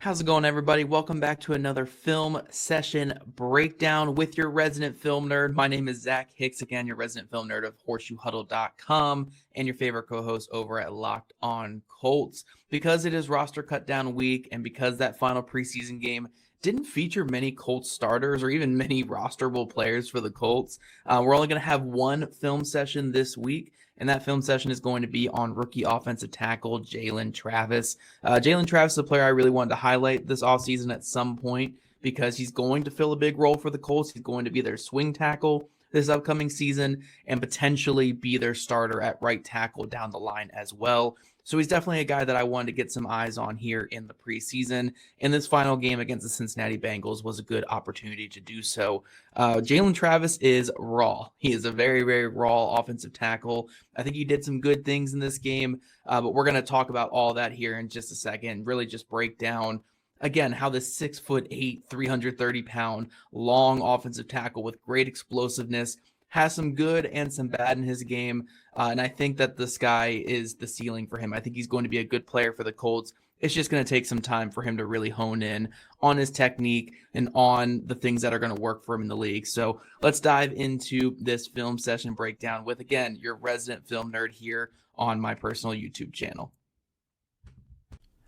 How's it going, everybody? Welcome back to another film session breakdown with your resident film nerd. My name is Zach Hicks, again, your resident film nerd of horseshoehuddle.com and your favorite co-host over at Locked On Colts. Because it is roster cut down week and because that final preseason game didn't feature many Colts starters or even many rosterable players for the Colts, we're only going to have one film session this week. And that film session is going to be on rookie offensive tackle Jalen Travis. Jalen Travis is a player I really wanted to highlight this offseason at some point because he's going to fill a big role for the Colts. He's going to be their swing tackle this upcoming season and potentially be their starter at right tackle down the line as well. So he's definitely a guy that I wanted to get some eyes on here in the preseason. And this final game against the Cincinnati Bengals was a good opportunity to do so. Jalen Travis is raw. He is a very, very raw offensive tackle. I think he did some good things in this game, but we're going to talk about all that here in just a second. Really just break down, again, how this 6'8", 330-pound long offensive tackle with great explosiveness has some good and some bad in his game. And I think that the sky is the ceiling for him. I think he's going to be a good player for the Colts. It's just going to take some time for him to really hone in on his technique and on the things that are going to work for him in the league. So let's dive into this film session breakdown with, again, your resident film nerd here on my personal YouTube channel.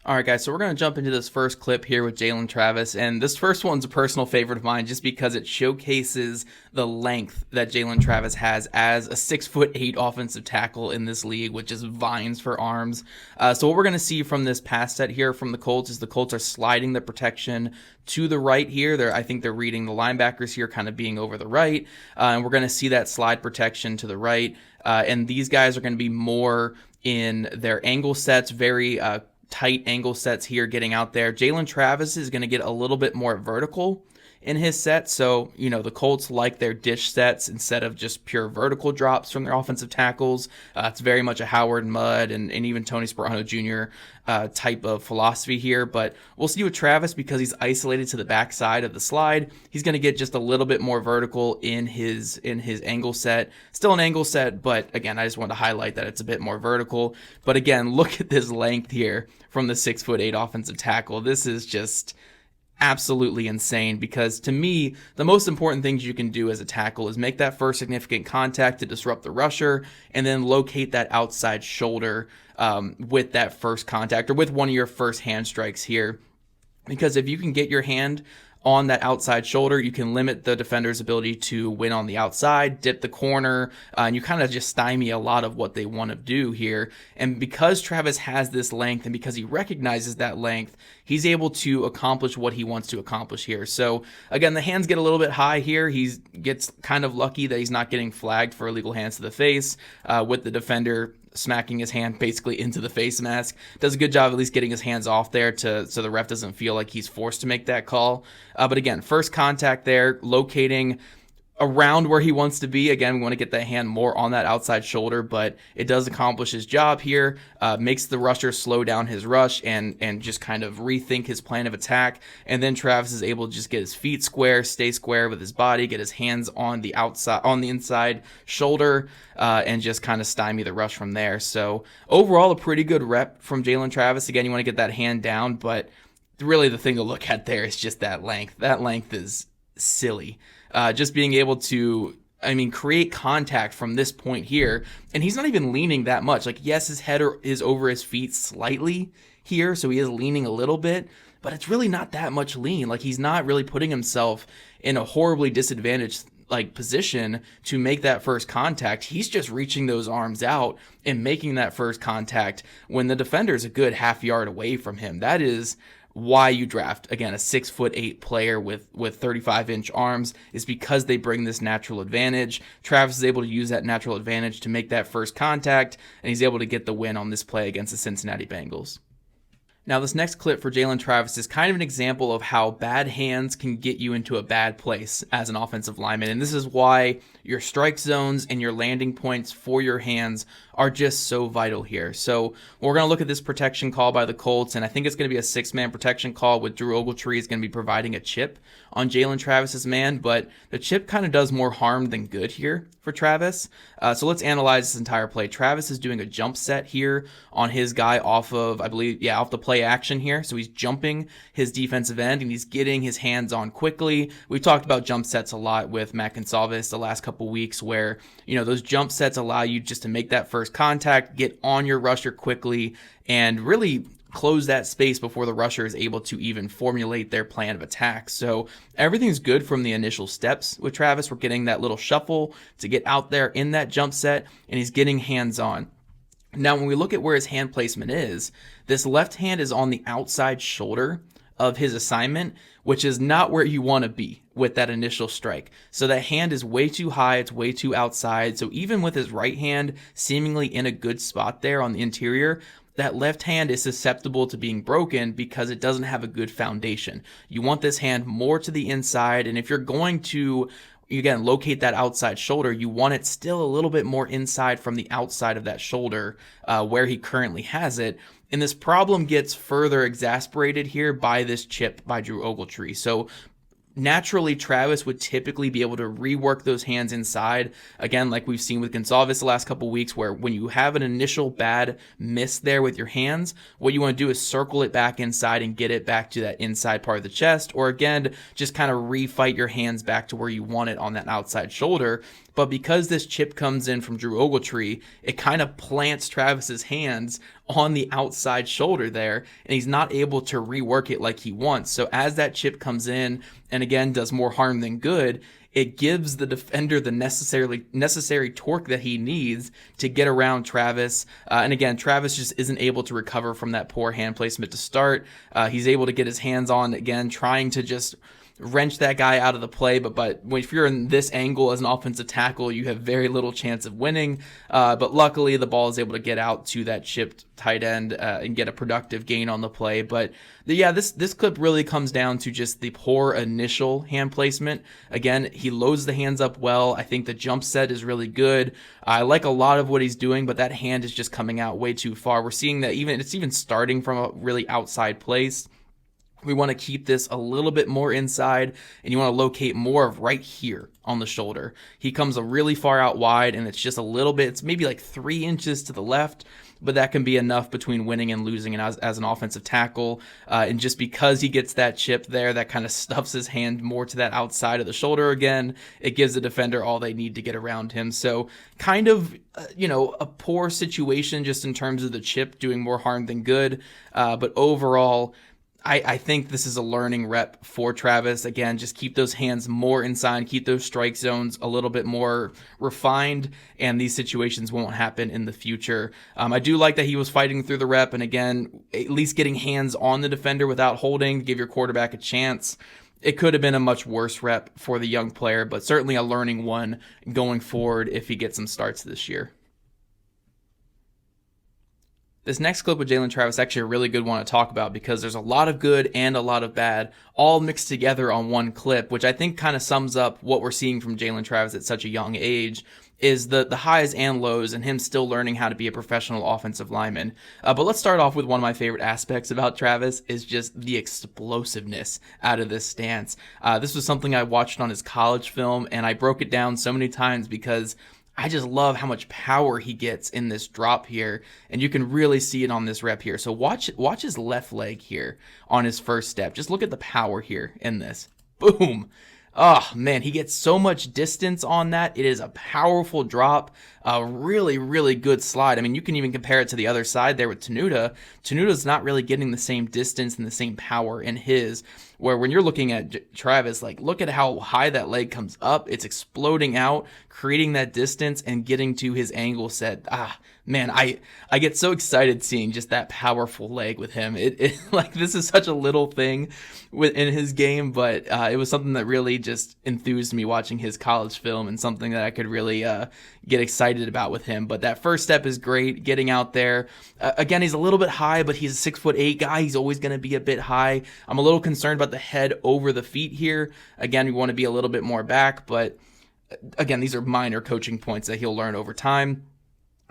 All right, guys, so we're going to jump into this first clip here with Jalen Travis, and this first one's a personal favorite of mine just because it showcases the length that Jalen Travis has as a 6'8" offensive tackle in this league, which is vines for arms. So what we're going to see from this pass set here from the Colts is the Colts are sliding the protection to the right here. I think they're reading the linebackers here kind of being over the right, and we're going to see that slide protection to the right, and these guys are going to be more in their angle sets, very tight angle sets here getting out there. Jalen Travis is going to get a little bit more vertical in his set. So, the Colts like their dish sets instead of just pure vertical drops from their offensive tackles. It's very much a Howard Mudd and even Tony Sperano Jr. Type of philosophy here. But we'll see with Travis because he's isolated to the backside of the slide. He's going to get just a little bit more vertical in his angle set. Still an angle set, but again, I just want to highlight that it's a bit more vertical. But again, look at this length here from the 6'8" offensive tackle. This is just absolutely insane because to me, the most important things you can do as a tackle is make that first significant contact to disrupt the rusher and then locate that outside shoulder with that first contact or with one of your first hand strikes here. Because if you can get your hand on that outside shoulder, you can limit the defender's ability to win on the outside, dip the corner, and you kind of just stymie a lot of what they want to do here. And because Travis has this length and because he recognizes that length, he's able to accomplish what he wants to accomplish here. So again, the hands get a little bit high here. He gets kind of lucky that he's not getting flagged for illegal hands to the face with the defender smacking his hand basically into the face mask. Does a good job at least getting his hands off there so the ref doesn't feel like he's forced to make that call. But again, first contact there, locating around where he wants to be. Again, we want to get that hand more on that outside shoulder, but it does accomplish his job here, makes the rusher slow down his rush and just kind of rethink his plan of attack. And then Travis is able to just get his feet square, stay square with his body, get his hands on the outside, on the inside shoulder, and just kind of stymie the rush from there. So overall, a pretty good rep from Jalen Travis. Again, you want to get that hand down, but really the thing to look at there is just that length. That length is silly. Just being able to, create contact from this point here. And he's not even leaning that much. Like, yes, his head is over his feet slightly here, so he is leaning a little bit, but it's really not that much lean. Like, he's not really putting himself in a horribly disadvantaged position to make that first contact. He's just reaching those arms out and making that first contact when the defender is a good half yard away from him. That is why you draft, again, a 6'8" player with 35-inch arms is because they bring this natural advantage. Travis is able to use that natural advantage to make that first contact, and he's able to get the win on this play against the Cincinnati Bengals. Now, this next clip for Jalen Travis is kind of an example of how bad hands can get you into a bad place as an offensive lineman. And this is why your strike zones and your landing points for your hands are just so vital here. So we're going to look at this protection call by the Colts, and I think it's going to be a 6-man protection call with Drew Ogletree is going to be providing a chip on Jalen Travis's man, but the chip kind of does more harm than good here for Travis. So let's analyze this entire play. Travis is doing a jump set here on his guy off of, I believe, off the play action here. So he's jumping his defensive end and he's getting his hands on quickly. We've talked about jump sets a lot with Matt Gonsalves the last couple weeks where, those jump sets allow you just to make that first contact, get on your rusher quickly, and really close that space before the rusher is able to even formulate their plan of attack. So everything's good from the initial steps with Travis. We're getting that little shuffle to get out there in that jump set, and he's getting hands on. Now, when we look at where his hand placement is, this left hand is on the outside shoulder of his assignment, which is not where you want to be with that initial strike. So that hand is way too high, it's way too outside. So even with his right hand seemingly in a good spot there on the interior, that left hand is susceptible to being broken because it doesn't have a good foundation. You want this hand more to the inside, and if you're going to, again, locate that outside shoulder, you want it still a little bit more inside from the outside of that shoulder where he currently has it. And this problem gets further exacerbated here by this chip by Drew Ogletree. So naturally, Travis would typically be able to rework those hands inside. Again, like we've seen with Gonsalves the last couple weeks, where when you have an initial bad miss there with your hands, what you want to do is circle it back inside and get it back to that inside part of the chest, or again, just kind of refight your hands back to where you want it on that outside shoulder. But because this chip comes in from Drew Ogletree, it kind of plants Travis's hands on the outside shoulder there, and he's not able to rework it like he wants. So as that chip comes in, and again does more harm than good, it gives the defender the necessary torque that he needs to get around Travis. And again, Travis just isn't able to recover from that poor hand placement to start. He's able to get his hands on, again, trying to just wrench that guy out of the play, but if you're in this angle as an offensive tackle, you have very little chance of winning. But luckily, the ball is able to get out to that chipped tight end and get a productive gain on the play. But this clip really comes down to just the poor initial hand placement. Again, he loads the hands up well. I think the jump set is really good. I like a lot of what he's doing, but that hand is just coming out way too far. We're seeing that it's even starting from a really outside place. We want to keep this a little bit more inside, and you want to locate more of right here on the shoulder. He comes a really far out wide, and it's just a little bit, it's maybe like 3 inches to the left, but that can be enough between winning and losing and as an offensive tackle. And just because he gets that chip there, that kind of stuffs his hand more to that outside of the shoulder again, it gives the defender all they need to get around him. So kind of, a poor situation just in terms of the chip doing more harm than good. But overall, I think this is a learning rep for Travis. Again, just keep those hands more inside, keep those strike zones a little bit more refined, and these situations won't happen in the future. I do like that he was fighting through the rep, and again, at least getting hands on the defender without holding, give your quarterback a chance. It could have been a much worse rep for the young player, but certainly a learning one going forward if he gets some starts this year. This next clip with Jalen Travis is actually a really good one to talk about because there's a lot of good and a lot of bad all mixed together on one clip, which I think kind of sums up what we're seeing from Jalen Travis at such a young age, is the highs and lows and him still learning how to be a professional offensive lineman. But let's start off with one of my favorite aspects about Travis is just the explosiveness out of this stance. This was something I watched on his college film, and I broke it down so many times because I just love how much power he gets in this drop here, and you can really see it on this rep here. So watch his left leg here on his first step. Just look at the power here in this. Boom. Oh, man, he gets so much distance on that. It is a powerful drop, a really, really good slide. I mean, you can even compare it to the other side there with Tenuta. Tenuta's not really getting the same distance and the same power in his, where when you're looking at Travis, like, look at how high that leg comes up. It's exploding out, creating that distance and getting to his angle set. Man, I get so excited seeing just that powerful leg with him. It like, this is such a little thing in his game, but it was something that really just enthused me watching his college film and something that I could really get excited about with him. But that first step is great, getting out there. Again, he's a little bit high, but he's a 6'8" guy. He's always going to be a bit high. I'm a little concerned about the head over the feet here. Again, we want to be a little bit more back, but again, these are minor coaching points that he'll learn over time.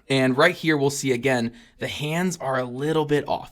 And right here, we'll see again, the hands are a little bit off.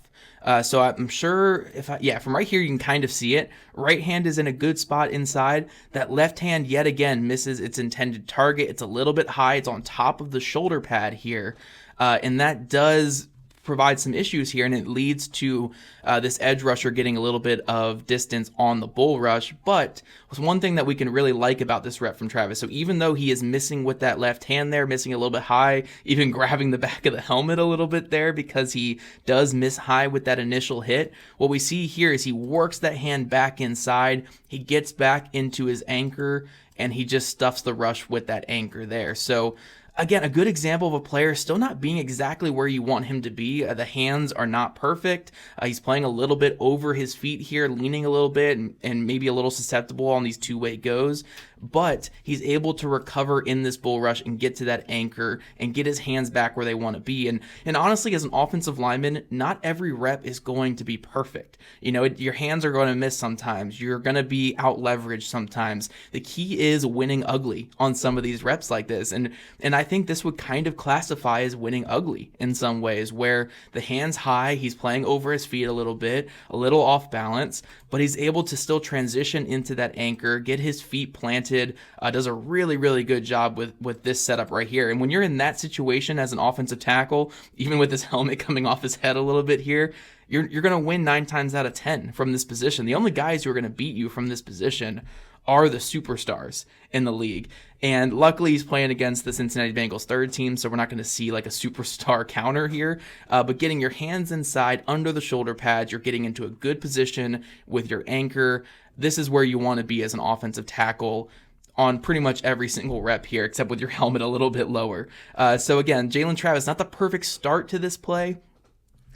So I'm sure from right here, you can kind of see it. Right hand is in a good spot inside. That left hand, yet again, misses its intended target. It's a little bit high. It's on top of the shoulder pad here. And that does provide some issues here, and it leads to this edge rusher getting a little bit of distance on the bull rush. But one thing that we can really like about this rep from Travis, so even though he is missing with that left hand there, missing a little bit high, even grabbing the back of the helmet a little bit there because he does miss high with that initial hit, what we see here is he works that hand back inside, he gets back into his anchor, and he just stuffs the rush with that anchor there. So again, a good example of a player still not being exactly where you want him to be. The hands are not perfect. He's playing a little bit over his feet here, leaning a little bit and maybe a little susceptible on these two-way goes. But he's able to recover in this bull rush and get to that anchor and get his hands back where they want to be. And honestly, as an offensive lineman, not every rep is going to be perfect. You know, your hands are going to miss sometimes. You're going to be out leveraged sometimes. The key is winning ugly on some of these reps like this. And I think this would kind of classify as winning ugly in some ways, where the hands high, he's playing over his feet a little bit, a little off balance, but he's able to still transition into that anchor, get his feet planted. Does a really, really good job with this setup right here. And when you're in that situation as an offensive tackle, even with his helmet coming off his head a little bit here, you're going to win 9 times out of 10 from this position. The only guys who are going to beat you from this position are the superstars in the league. And luckily, he's playing against the Cincinnati Bengals third team, so we're not going to see like a superstar counter here. But getting your hands inside under the shoulder pads, you're getting into a good position with your anchor. This is where you want to be as an offensive tackle on pretty much every single rep here, except with your helmet a little bit lower. So again, Jalen Travis, not the perfect start to this play,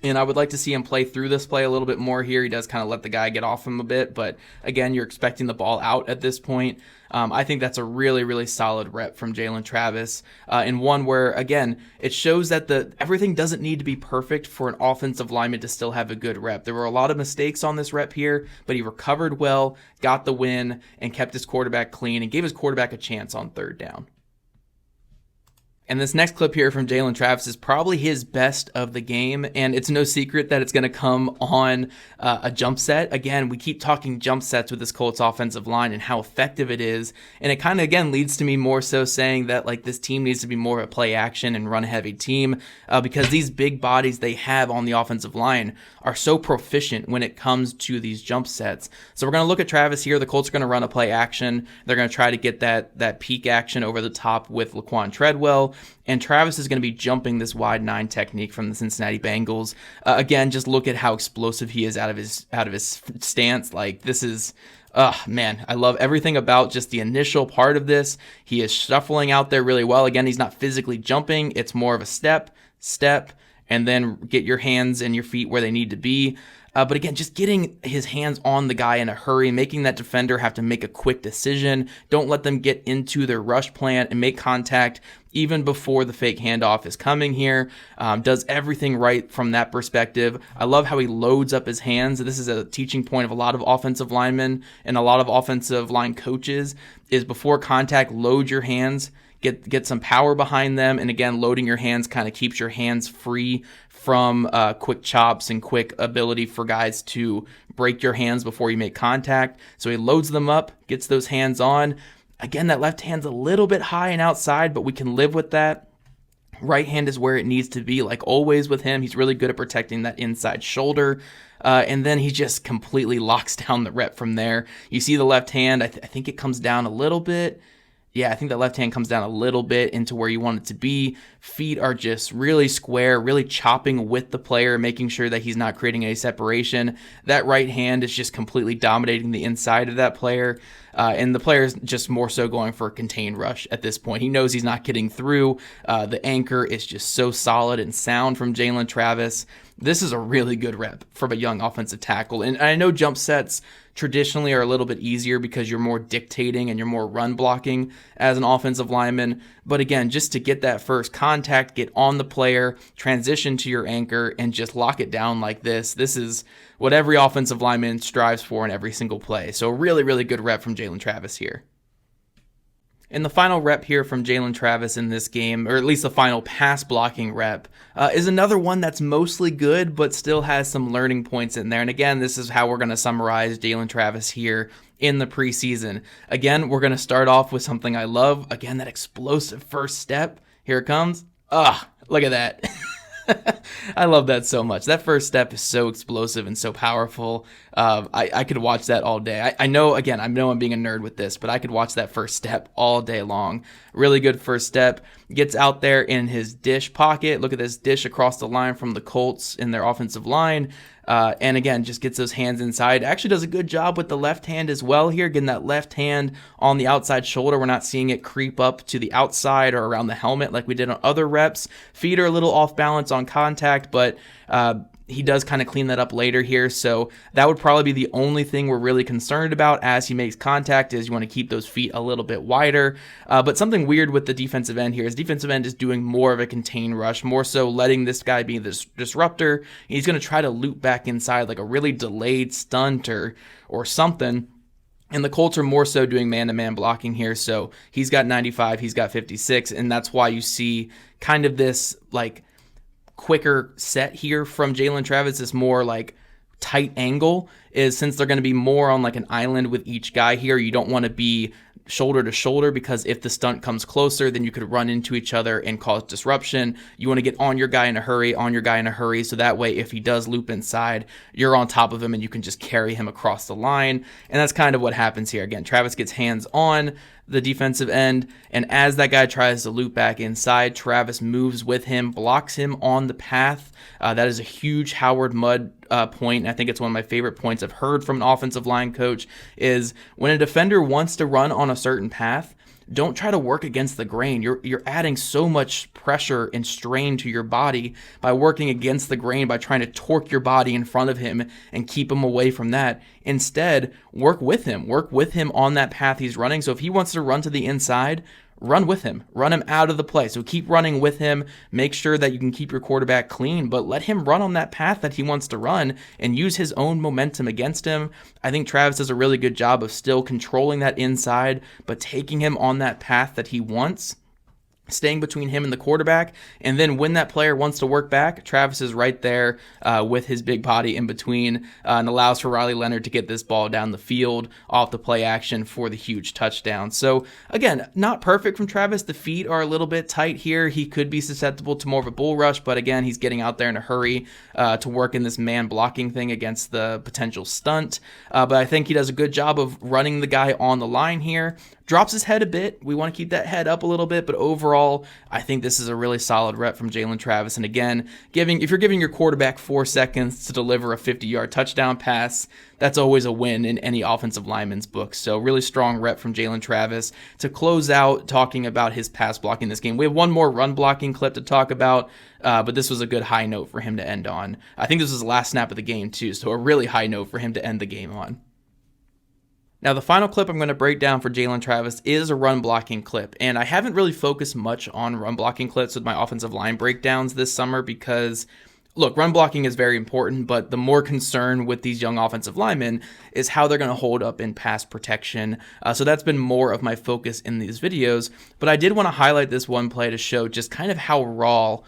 and I would like to see him play through this play a little bit more here. He does kind of let the guy get off him a bit, but again, you're expecting the ball out at this point. I think that's a really, really solid rep from Jalen Travis, and one where, again, it shows that everything doesn't need to be perfect for an offensive lineman to still have a good rep. There were a lot of mistakes on this rep here, but he recovered well, got the win, and kept his quarterback clean, and gave his quarterback a chance on third down. And this next clip here from Jalen Travis is probably his best of the game, and it's no secret that it's going to come on a jump set. Again, we keep talking jump sets with this Colts offensive line and how effective it is, and it kind of, again, leads to me more so saying that like this team needs to be more of a play action and run heavy team because these big bodies they have on the offensive line are so proficient when it comes to these jump sets. So we're going to look at Travis here. The Colts are going to run a play action. They're going to try to get that peak action over the top with Laquan Treadwell. And Travis is going to be jumping this wide 9 technique from the Cincinnati Bengals. Again, just look at how explosive he is out of his stance. Like this is, man, I love everything about just the initial part of this. He is shuffling out there really well. Again, he's not physically jumping. It's more of a step, and then get your hands and your feet where they need to be. But again, just getting his hands on the guy in a hurry, making that defender have to make a quick decision. Don't let them get into their rush plan and make contact even before the fake handoff is coming here. Does everything right from that perspective. I love how he loads up his hands. This is a teaching point of a lot of offensive linemen and a lot of offensive line coaches is before contact, load your hands. Get some power behind them, and again, loading your hands kind of keeps your hands free from quick chops and quick ability for guys to break your hands before you make contact. So he loads them up, gets those hands on. Again, that left hand's a little bit high and outside, but we can live with that. Right hand is where it needs to be, like always with him. He's really good at protecting that inside shoulder. And then he just completely locks down the rep from there. You see the left hand, I think it comes down a little bit. Yeah, I think that left hand comes down a little bit into where you want it to be. Feet are just really square, really chopping with the player, making sure that he's not creating any separation. That right hand is just completely dominating the inside of that player. And the player's just more so going for a contained rush at this point. He knows he's not getting through. The anchor is just so solid and sound from Jalen Travis. This is a really good rep from a young offensive tackle. And I know jump sets traditionally are a little bit easier because you're more dictating and you're more run blocking as an offensive lineman. But again, just to get that first contact, get on the player, transition to your anchor, and just lock it down like this. This is what every offensive lineman strives for in every single play. So really, really good rep from Jalen Travis here. And the final rep here from Jalen Travis in this game, or at least the final pass blocking rep, is another one that's mostly good, but still has some learning points in there. And again, this is how we're going to summarize Jalen Travis here in the preseason. Again, we're going to start off with something I love. Again, that explosive first step. Here it comes. Look at that. I love that so much. That first step is so explosive and so powerful. I could watch that all day. I know I'm being a nerd with this, but I could watch that first step all day long. Really good first step. Gets out there in his dish pocket. Look at this dish across the line from the Colts in their offensive line. And again, just gets those hands inside. Actually does a good job with the left hand as well here, getting that left hand on the outside shoulder. We're not seeing it creep up to the outside or around the helmet like we did on other reps. Feet are a little off balance on contact, but he does kind of clean that up later here. So that would probably be the only thing we're really concerned about as he makes contact, is you want to keep those feet a little bit wider. But something weird with the defensive end here is defensive end is doing more of a contain rush, more so letting this guy be this disruptor. He's going to try to loop back inside like a really delayed stunt or something. And the Colts are more so doing man-to-man blocking here. So he's got 95, he's got 56. And that's why you see kind of this like quicker set here from Jalen Travis, this more like tight angle, is since they're going to be more on like an island with each guy here, you don't want to be shoulder to shoulder, because if the stunt comes closer, then you could run into each other and cause disruption. You want to get on your guy in a hurry, so that way if he does loop inside, you're on top of him and you can just carry him across the line. And that's kind of what happens here. Again, Travis gets hands on the defensive end, and as that guy tries to loop back inside, Travis moves with him, blocks him on the path. That is a huge Howard Mudd point, and I think it's one of my favorite points I've heard from an offensive line coach, is when a defender wants to run on a certain path, don't try to work against the grain. You're adding so much pressure and strain to your body by working against the grain, by trying to torque your body in front of him and keep him away from that. Instead, work with him on that path he's running. So if he wants to run to the inside, run with him, run him out of the play. So keep running with him, make sure that you can keep your quarterback clean, but let him run on that path that he wants to run and use his own momentum against him. I think Travis does a really good job of still controlling that inside, but taking him on that path that he wants, staying between him and the quarterback. And then when that player wants to work back, Travis is right there with his big body in between, and allows for Riley Leonard to get this ball down the field off the play action for the huge touchdown. So again, not perfect from Travis. The feet are a little bit tight here. He could be susceptible to more of a bull rush, but again, he's getting out there in a hurry to work in this man blocking thing against the potential stunt. But I think he does a good job of running the guy on the line here. Drops his head a bit. We want to keep that head up a little bit, but overall, I think this is a really solid rep from Jalen Travis. And again, if you're giving your quarterback 4 seconds to deliver a 50-yard touchdown pass, that's always a win in any offensive lineman's book. So really strong rep from Jalen Travis. To close out talking about his pass blocking this game, we have one more run blocking clip to talk about, but this was a good high note for him to end on. I think this was the last snap of the game too, so a really high note for him to end the game on. Now, the final clip I'm going to break down for Jalen Travis is a run blocking clip, and I haven't really focused much on run blocking clips with my offensive line breakdowns this summer because, look, run blocking is very important, but the more concern with these young offensive linemen is how they're going to hold up in pass protection. So that's been more of my focus in these videos, but I did want to highlight this one play to show just kind of how raw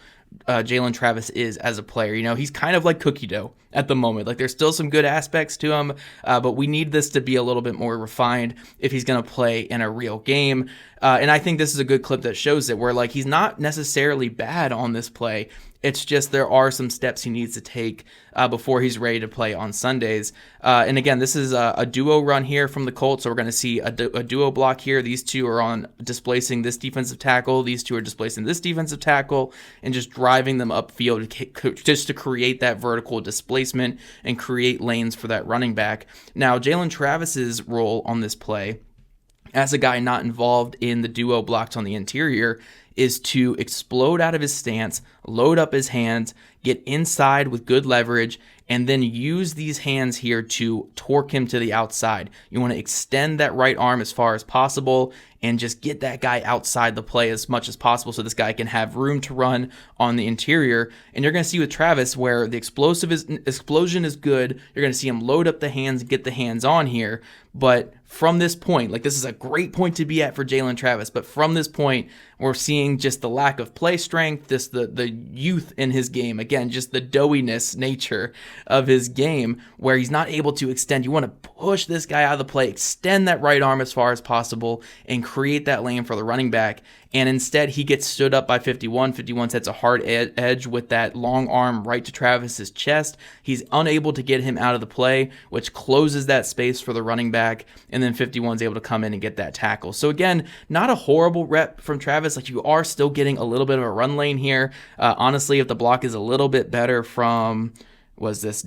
Jalen Travis is as a player. You know, he's kind of like cookie dough at the moment. Like, there's still some good aspects to him, but we need this to be a little bit more refined if he's going to play in a real game. And I think this is a good clip that shows it, where like he's not necessarily bad on this play. It's just there are some steps he needs to take before he's ready to play on Sundays. And again, this is a duo run here from the Colts, so we're going to see a duo block here. These two are on displacing this defensive tackle. These two are displacing this defensive tackle and just driving them upfield just to create that vertical displacement and create lanes for that running back. Now, Jalen Travis's role on this play, as a guy not involved in the duo blocks on the interior, is to explode out of his stance, load up his hands, get inside with good leverage, and then use these hands here to torque him to the outside. You want to extend that right arm as far as possible and just get that guy outside the play as much as possible so this guy can have room to run on the interior. And you're going to see with Travis where the explosion is good. You're going to see him load up the hands, get the hands on here. But from this point, like, this is a great point to be at for Jalen Travis, but from this point, we're seeing just the lack of play strength, the youth in his game. Again, just the doughiness nature of his game where he's not able to extend. You want to push this guy out of the play, extend that right arm as far as possible, and create that lane for the running back. And instead, he gets stood up by 51. 51 sets a hard edge with that long arm right to Travis's chest. He's unable to get him out of the play, which closes that space for the running back. And then 51's able to come in and get that tackle. So again, not a horrible rep from Travis. Like, you are still getting a little bit of a run lane here. Honestly, if the block is a little bit better from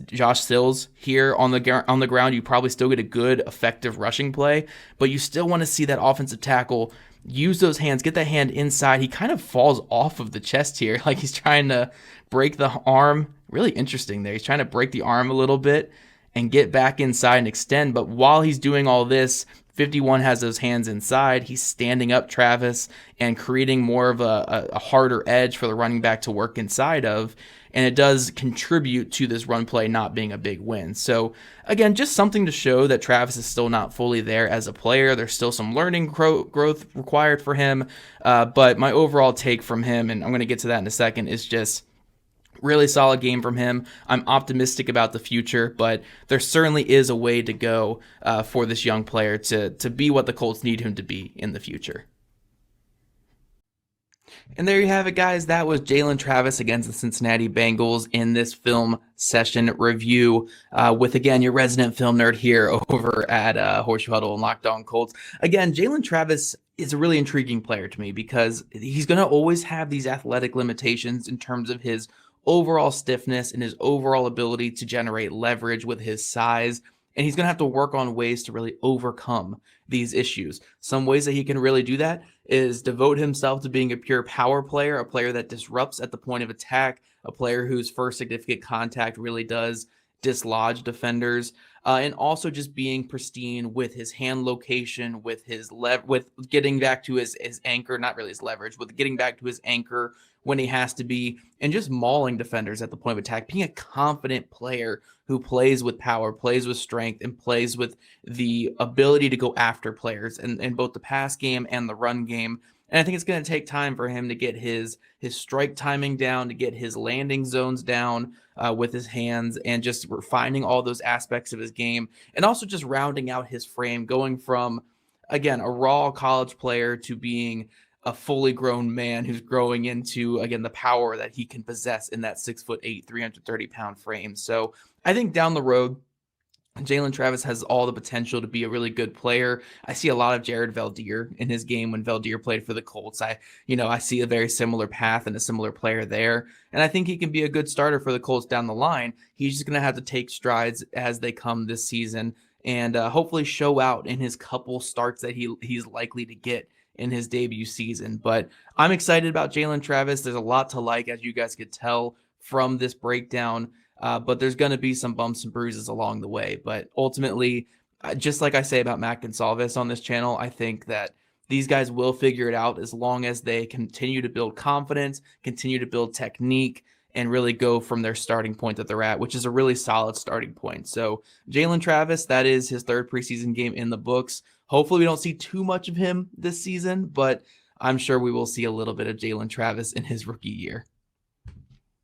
Josh Sills here on the ground, you probably still get a good, effective rushing play. But you still want to see that offensive tackle use those hands, get that hand inside. He kind of falls off of the chest here, like he's trying to break the arm. Really interesting there. He's trying to break the arm a little bit and get back inside and extend. But while he's doing all this, 51 has those hands inside. He's standing up Travis and creating more of a harder edge for the running back to work inside of. And it does contribute to this run play not being a big win. So again, just something to show that Travis is still not fully there as a player. There's still some learning growth required for him. But my overall take from him, and I'm going to get to that in a second, is just really solid game from him. I'm optimistic about the future, but there certainly is a way to go for this young player to be what the Colts need him to be in the future. And there you have it, guys. That was Jalen Travis against the Cincinnati Bengals in this film session review with, again, your resident film nerd here over at Horseshoe Huddle and Locked On Colts. Again, Jalen Travis is a really intriguing player to me because he's going to always have these athletic limitations in terms of his overall stiffness and his overall ability to generate leverage with his size. And he's going to have to work on ways to really overcome these issues. Some ways that he can really do that is devote himself to being a pure power player, a player that disrupts at the point of attack, a player whose first significant contact really does dislodge defenders, and also just being pristine with his hand location, with his with getting back to his anchor, not really his leverage, with getting back to his anchor when he has to be, and just mauling defenders at the point of attack, being a confident player who plays with power, plays with strength, and plays with the ability to go after players in both the pass game and the run game. And I think it's going to take time for him to get his strike timing down, to get his landing zones down with his hands, and just refining all those aspects of his game, and also just rounding out his frame, going from, again, a raw college player to being a fully grown man who's growing into, again, the power that he can possess in that 6'8", 330-pound frame. So I think down the road, Jalen Travis has all the potential to be a really good player. I see a lot of Jared Veldheer in his game when Veldheer played for the Colts. I see a very similar path and a similar player there. And I think he can be a good starter for the Colts down the line. He's just going to have to take strides as they come this season and hopefully show out in his couple starts that he's likely to get in his debut season. But I'm excited about Jalen Travis. There's a lot to like, as you guys could tell from this breakdown. But there's going to be some bumps and bruises along the way. But ultimately, just like I say about Matt Gonsalves on this channel, I think that these guys will figure it out as long as they continue to build confidence, continue to build technique, and really go from their starting point that they're at, which is a really solid starting point. So Jalen Travis, that is his third preseason game in the books. Hopefully we don't see too much of him this season, but I'm sure we will see a little bit of Jalen Travis in his rookie year.